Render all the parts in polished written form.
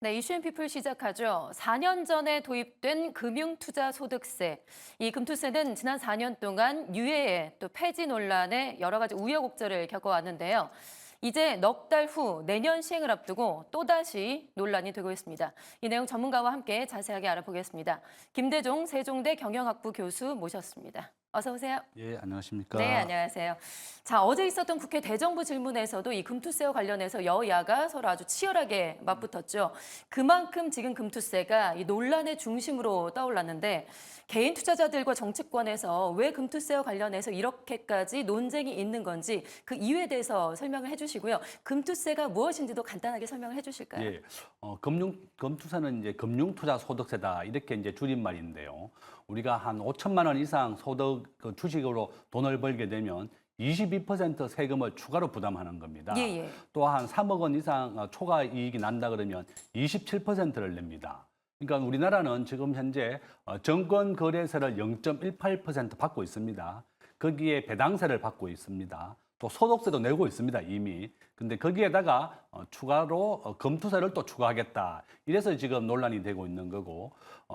네, 이슈앤피플 시작하죠. 4년 전에 도입된 금융투자소득세. 이 금투세는 지난 4년 동안 유예에 또 폐지 논란에 여러 가지 우여곡절을 겪어왔는데요. 이제 넉 달 후 내년 시행을 앞두고 또다시 논란이 되고 있습니다. 이 내용 전문가와 함께 자세하게 알아보겠습니다. 김대종 세종대 경영학부 교수 모셨습니다. 어서 오세요. 예, 안녕하십니까. 네, 안녕하세요. 자, 어제 있었던 국회 대정부 질문에서도 이 금투세와 관련해서 여야가 서로 아주 치열하게 맞붙었죠. 그만큼 지금 금투세가 이 논란의 중심으로 떠올랐는데 개인 투자자들과 정치권에서 왜 금투세와 관련해서 이렇게까지 논쟁이 있는 건지 그 이유에 대해서 설명을 해주시고요. 금투세가 무엇인지도 간단하게 설명을 해주실까요? 예, 금투세는 이제 금융투자소득세다 이렇게 이제 줄임말인데요. 우리가 한 5천만 원 이상 소득 주식으로 돈을 벌게 되면 22% 세금을 추가로 부담하는 겁니다. 예. 또한 3억 원 이상 초과 이익이 난다 그러면 27%를 냅니다. 그러니까 우리나라는 지금 현재 정권거래세를 0.18% 받고 있습니다. 거기에 배당세를 받고 있습니다. 또 소득세도 내고 있습니다, 이미. 근데 거기에다가 추가로 금투세를 또 추가하겠다. 이래서 지금 논란이 되고 있는 거고,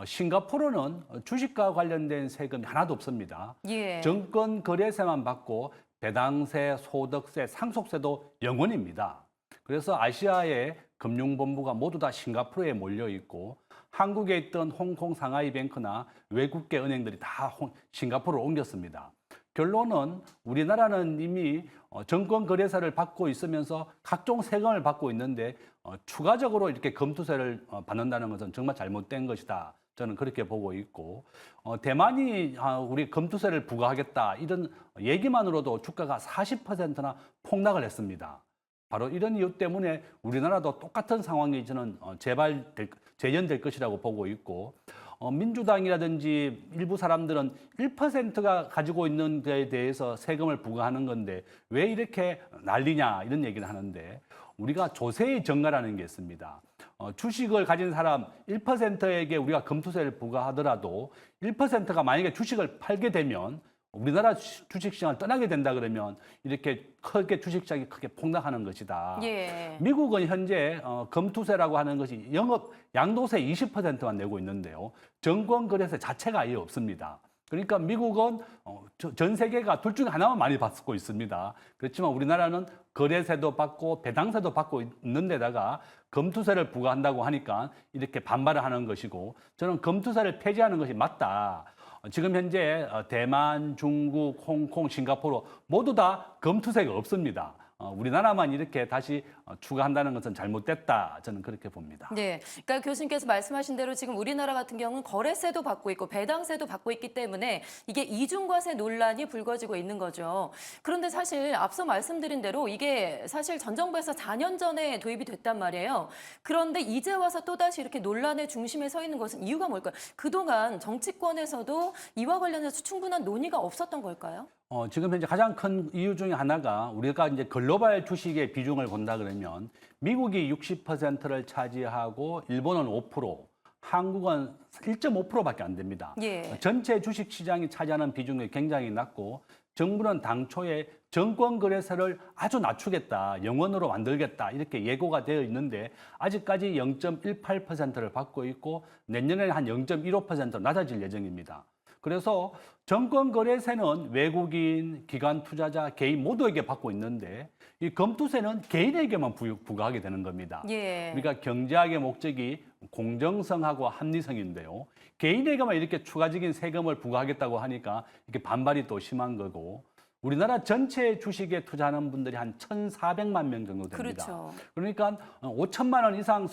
싱가포르는 주식과 관련된 세금이 하나도 없습니다. 예. 정권 거래세만 받고 배당세, 소득세, 상속세도 0원입니다. 그래서 아시아의 금융본부가 모두 다 싱가포르에 몰려 있고 한국에 있던 홍콩 상하이 뱅크나 외국계 은행들이 다 싱가포르로 옮겼습니다. 결론은 우리나라는 이미 정권 거래세를 받고 있으면서 각종 세금을 받고 있는데 추가적으로 이렇게 금투세를 받는다는 것은 정말 잘못된 것이다. 저는 그렇게 보고 있고 대만이 우리 금투세를 부과하겠다 이런 얘기만으로도 주가가 40%나 폭락을 했습니다. 바로 이런 이유 때문에 우리나라도 똑같은 상황이 저는 재현될 것이라고 보고 있고 민주당이라든지 일부 사람들은 1%가 가지고 있는 데에 대해서 세금을 부과하는 건데 왜 이렇게 난리냐 이런 얘기를 하는데 우리가 조세의 정가라는 게 있습니다. 주식을 가진 사람 1%에게 우리가 금투세를 부과하더라도 1%가 만약에 주식을 팔게 되면 우리나라 주식시장을 떠나게 된다 그러면 이렇게 크게 주식시장이 크게 폭락하는 것이다. 예. 미국은 현재 금투세라고 하는 것이 영업 양도세 20%만 내고 있는데요. 정권거래세 자체가 아예 없습니다. 그러니까 미국은 전 세계가 둘 중에 하나만 많이 받고 있습니다. 그렇지만 우리나라는 거래세도 받고 배당세도 받고 있는 데다가 금투세를 부과한다고 하니까 이렇게 반발을 하는 것이고 저는 금투세를 폐지하는 것이 맞다. 지금 현재 대만, 중국, 홍콩, 싱가포르 모두 다 금투세가 없습니다. 우리나라만 이렇게 다시 추가한다는 것은 잘못됐다. 저는 그렇게 봅니다. 네, 그러니까 교수님께서 말씀하신 대로 지금 우리나라 같은 경우는 거래세도 받고 있고 배당세도 받고 있기 때문에 이게 이중과세 논란이 불거지고 있는 거죠. 그런데 사실 앞서 말씀드린 대로 이게 사실 전 정부에서 4년 전에 도입이 됐단 말이에요. 그런데 이제 와서 또다시 이렇게 논란의 중심에 서 있는 것은 이유가 뭘까요? 그동안 정치권에서도 이와 관련해서 충분한 논의가 없었던 걸까요? 지금 현재 가장 큰 이유 중에 하나가 우리가 이제 글로벌 주식의 비중을 본다 그러면 미국이 60%를 차지하고 일본은 5%, 한국은 1.5%밖에 안 됩니다. 예. 전체 주식 시장이 차지하는 비중이 굉장히 낮고 정부는 당초에 정권 거래세를 아주 낮추겠다, 0원으로 만들겠다 이렇게 예고가 되어 있는데 아직까지 0.18%를 받고 있고 내년에는 한 0.15% 낮아질 예정입니다. 그래서 정권 거래세는 외국인, 기관 투자자, 개인 모두에게 받고 있는데 이 금투세는 개인에게만 부과하게 되는 겁니다. 예. 우리가 경제학의 목적이 공정성하고 합리성인데요. 개인에게만 이렇게 추가적인 세금을 부과하겠다고 하니까 이렇게 반발이 또 심한 거고 우리나라 전체 주식에 투자하는 분들이 한 1,400만 명 정도 됩니다. 그렇죠. 그러니까 5천만 원 이상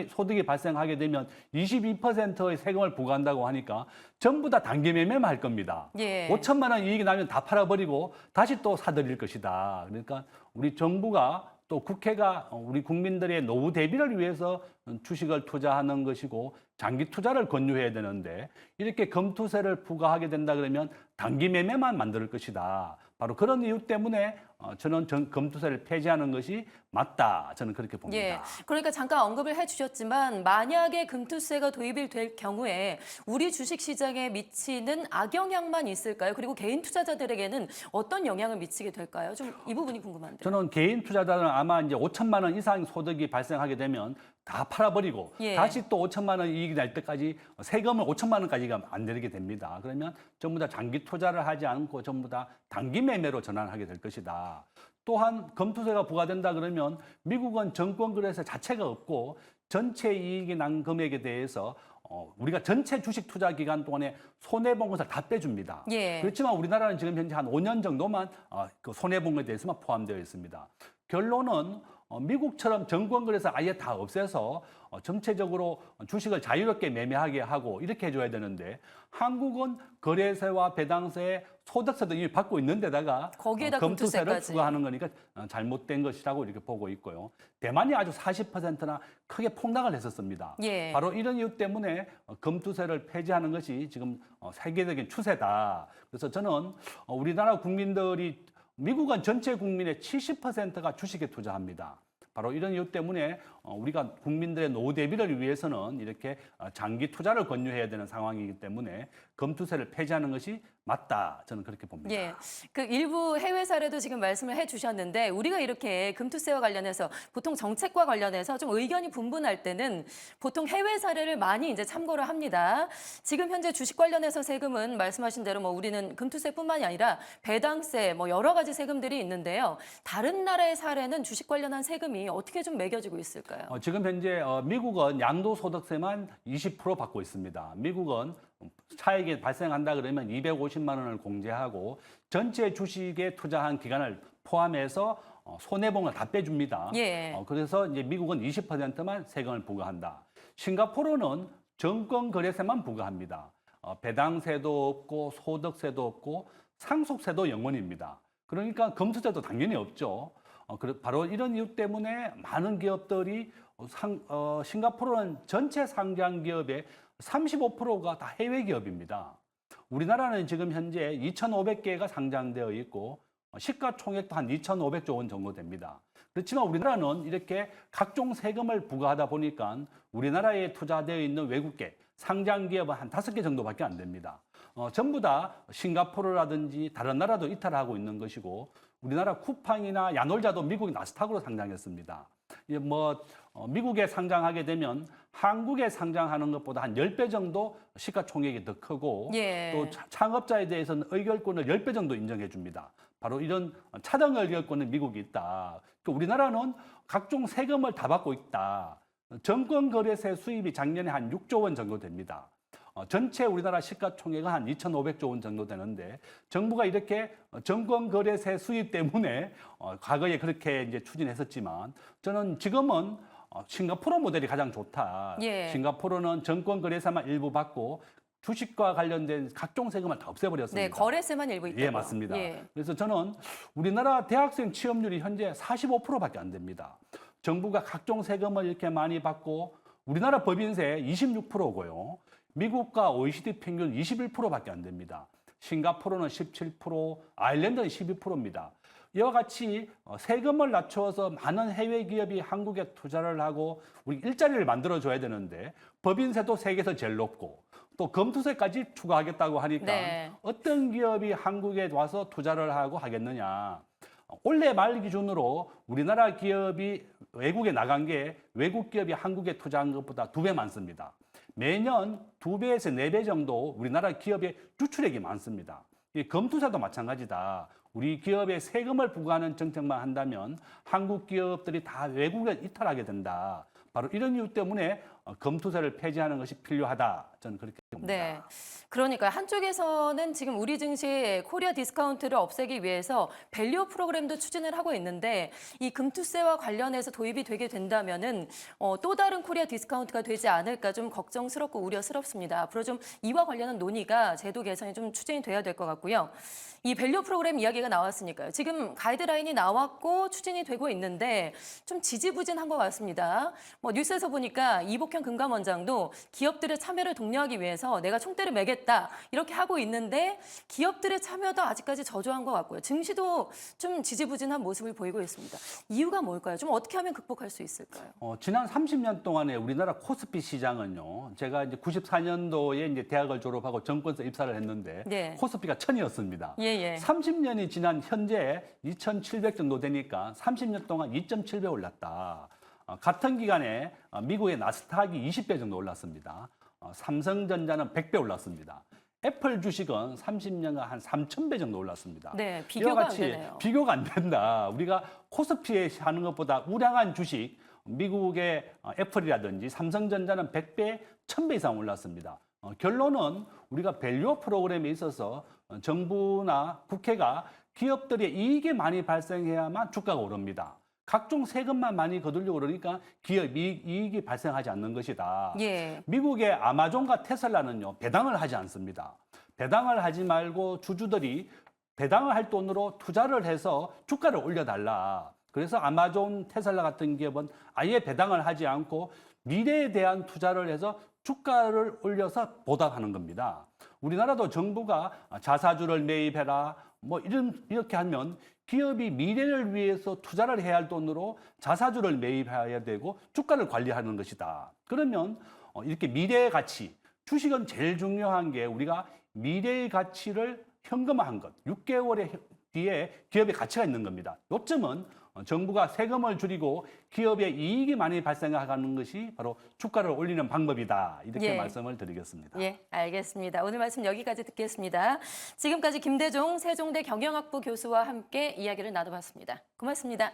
소득이 발생하게 되면 22%의 세금을 부과한다고 하니까 전부 다 단기 매매만 할 겁니다. 예. 5천만 원 이익이 나면 다 팔아버리고 다시 또 사들일 것이다. 그러니까 우리 정부가 또 국회가 우리 국민들의 노후 대비를 위해서 주식을 투자하는 것이고 장기 투자를 권유해야 되는데 이렇게 금투세를 부과하게 된다 그러면 단기 매매만 만들 것이다. 바로 그런 이유 때문에 저는 금투세를 폐지하는 것이 맞다. 저는 그렇게 봅니다. 예, 그러니까 잠깐 언급을 해주셨지만 만약에 금투세가 도입이 될 경우에 우리 주식시장에 미치는 악영향만 있을까요? 그리고 개인 투자자들에게는 어떤 영향을 미치게 될까요? 좀 이 부분이 궁금한데요. 저는 개인 투자자는 아마 이제 5천만 원 이상 소득이 발생하게 되면 다 팔아버리고 예. 다시 또 5천만 원 이익이 날 때까지 세금을 5천만 원까지가 안 내리게 됩니다. 그러면 전부 다 장기 투자를 하지 않고 전부 다 단기 매매로 전환하게 될 것이다. 또한 검투세가 부과된다 그러면 미국은 정권거래세 자체가 없고 전체 이익이 난 금액에 대해서 우리가 전체 주식 투자 기간 동안에 손해본 것을 다 빼줍니다. 예. 그렇지만 우리나라는 지금 현재 한 5년 정도만 그 손해본 것에 대해서만 포함되어 있습니다. 결론은 미국처럼 정권거래세 아예 다 없애서 전체적으로 주식을 자유롭게 매매하게 하고 이렇게 해줘야 되는데 한국은 거래세와 배당세, 소득세도 이미 받고 있는 데다가 거기에다 검투세를 검투세까지. 추가하는 거니까 잘못된 것이라고 이렇게 보고 있고요. 대만이 아주 40%나 크게 폭락을 했었습니다. 예. 바로 이런 이유 때문에 검투세를 폐지하는 것이 지금 세계적인 추세다. 그래서 저는 우리나라 국민들이 미국은 전체 국민의 70%가 주식에 투자합니다. 바로 이런 이유 때문에 우리가 국민들의 노후 대비를 위해서는 이렇게 장기 투자를 권유해야 되는 상황이기 때문에 검투세를 폐지하는 것이 맞다. 저는 그렇게 봅니다. 예, 그 일부 해외 사례도 지금 말씀을 해주셨는데 우리가 이렇게 금투세와 관련해서 보통 정책과 관련해서 좀 의견이 분분할 때는 보통 해외 사례를 많이 이제 참고를 합니다. 지금 현재 주식 관련해서 세금은 말씀하신 대로 뭐 우리는 금투세뿐만이 아니라 배당세 뭐 여러 가지 세금들이 있는데요. 다른 나라의 사례는 주식 관련한 세금이 어떻게 좀 매겨지고 있을까요? 지금 현재 미국은 양도소득세만 20% 받고 있습니다. 미국은 차익이 발생한다 그러면 250만 원을 공제하고 전체 주식에 투자한 기간을 포함해서 손해본 걸 다 빼줍니다. 예. 그래서 이제 미국은 20%만 세금을 부과한다. 싱가포르는 정권 거래세만 부과합니다. 배당세도 없고 소득세도 없고 상속세도 0원입니다. 그러니까 검투세도 당연히 없죠. 바로 이런 이유 때문에 많은 기업들이 싱가포르는 전체 상장 기업의 35%가 다 해외 기업입니다. 우리나라는 지금 현재 2,500개가 상장되어 있고 시가총액도 한 2,500조 원 정도 됩니다. 그렇지만 우리나라는 이렇게 각종 세금을 부과하다 보니까 우리나라에 투자되어 있는 외국계 상장 기업은 한 5개 정도밖에 안 됩니다. 전부 다 싱가포르라든지 다른 나라도 이탈하고 있는 것이고 우리나라 쿠팡이나 야놀자도 미국 나스닥으로 상장했습니다. 미국에 상장하게 되면 한국에 상장하는 것보다 한 10배 정도 시가총액이 더 크고 예. 또 창업자에 대해서는 의결권을 10배 정도 인정해 줍니다. 바로 이런 차등 의결권은 미국이 있다. 우리나라는 각종 세금을 다 받고 있다. 정권 거래세 수입이 작년에 한 6조 원 정도 됩니다. 전체 우리나라 시가총액은 한 2,500조 원 정도 되는데 정부가 이렇게 정권 거래세 수입 때문에 과거에 그렇게 이제 추진했었지만 저는 지금은 싱가포르 모델이 가장 좋다. 예. 싱가포르는 정권 거래세만 일부 받고 주식과 관련된 각종 세금을 다 없애버렸습니다. 네, 거래세만 일부 있다고. 예, 맞습니다. 예. 그래서 저는 우리나라 대학생 취업률이 현재 45%밖에 안 됩니다. 정부가 각종 세금을 이렇게 많이 받고 우리나라 법인세 26%고요. 미국과 OECD 평균 21%밖에 안 됩니다. 싱가포르는 17%, 아일랜드는 12%입니다. 이와 같이 세금을 낮춰서 많은 해외 기업이 한국에 투자를 하고 우리 일자리를 만들어줘야 되는데 법인세도 세계에서 제일 높고 또 검투세까지 추가하겠다고 하니까 네. 어떤 기업이 한국에 와서 투자를 하고 하겠느냐. 올해 말 기준으로 우리나라 기업이 외국에 나간 게 외국 기업이 한국에 투자한 것보다 2배 많습니다. 매년 2배에서 4배 정도 우리나라 기업의 유출액이 많습니다. 이 검투세도 마찬가지다. 우리 기업에 세금을 부과하는 정책만 한다면 한국 기업들이 다 외국에 이탈하게 된다. 바로 이런 이유 때문에 검투세를 폐지하는 것이 필요하다. 저는 그렇게 봅니다. 네. 그러니까 한쪽에서는 지금 우리 증시 코리아 디스카운트를 없애기 위해서 밸류 프로그램도 추진을 하고 있는데 이 금투세와 관련해서 도입이 되게 된다면은 또 다른 코리아 디스카운트가 되지 않을까 좀 걱정스럽고 우려스럽습니다. 앞으로 좀 이와 관련한 논의가 제도 개선이 좀 추진이 돼야 될 것 같고요. 이 밸류 프로그램 이야기가 나왔으니까요. 지금 가이드라인이 나왔고 추진이 되고 있는데 좀 지지부진한 것 같습니다. 뉴스에서 보니까 이복현 금감원장도 기업들의 참여를 독려하기 위해서 내가 총대를 매겠다 이렇게 하고 있는데 기업들의 참여도 아직까지 저조한 것 같고요. 증시도 좀 지지부진한 모습을 보이고 있습니다. 이유가 뭘까요? 좀 어떻게 하면 극복할 수 있을까요? 지난 30년 동안에 우리나라 코스피 시장은요. 제가 이제 94년도에 이제 대학을 졸업하고 정권서 입사를 했는데 네. 코스피가 1000이었습니다. 예. 30년이 지난 현재 2,700 정도 되니까 30년 동안 2.7배 올랐다. 같은 기간에 미국의 나스닥이 20배 정도 올랐습니다. 삼성전자는 100배 올랐습니다. 애플 주식은 30년간 한 3,000배 정도 올랐습니다. 네, 이와 비교가 안 같이 되네요. 비교가 안 된다. 우리가 코스피에 하는 것보다 우량한 주식, 미국의 애플이라든지 삼성전자는 100배, 1000배 이상 올랐습니다. 결론은 우리가 밸류 프로그램에 있어서 정부나 국회가 기업들의 이익이 많이 발생해야만 주가가 오릅니다. 각종 세금만 많이 거두려고 그러니까 기업 이익이 발생하지 않는 것이다. 예. 미국의 아마존과 테슬라는요, 배당을 하지 않습니다. 배당을 하지 말고 주주들이 배당을 할 돈으로 투자를 해서 주가를 올려달라. 그래서 아마존, 테슬라 같은 기업은 아예 배당을 하지 않고 미래에 대한 투자를 해서 주가를 올려서 보답하는 겁니다. 우리나라도 정부가 자사주를 매입해라, 뭐 이렇게 하면 기업이 미래를 위해서 투자를 해야 할 돈으로 자사주를 매입해야 되고 주가를 관리하는 것이다. 그러면 이렇게 미래의 가치, 주식은 제일 중요한 게 우리가 미래의 가치를 현금화한 것, 6개월의 뒤에 기업의 가치가 있는 겁니다. 요점은 정부가 세금을 줄이고 기업의 이익이 많이 발생하는 것이 바로 주가를 올리는 방법이다. 이렇게 예. 말씀을 드리겠습니다. 예, 알겠습니다. 오늘 말씀 여기까지 듣겠습니다. 지금까지 김대종 세종대 경영학부 교수와 함께 이야기를 나눠봤습니다. 고맙습니다.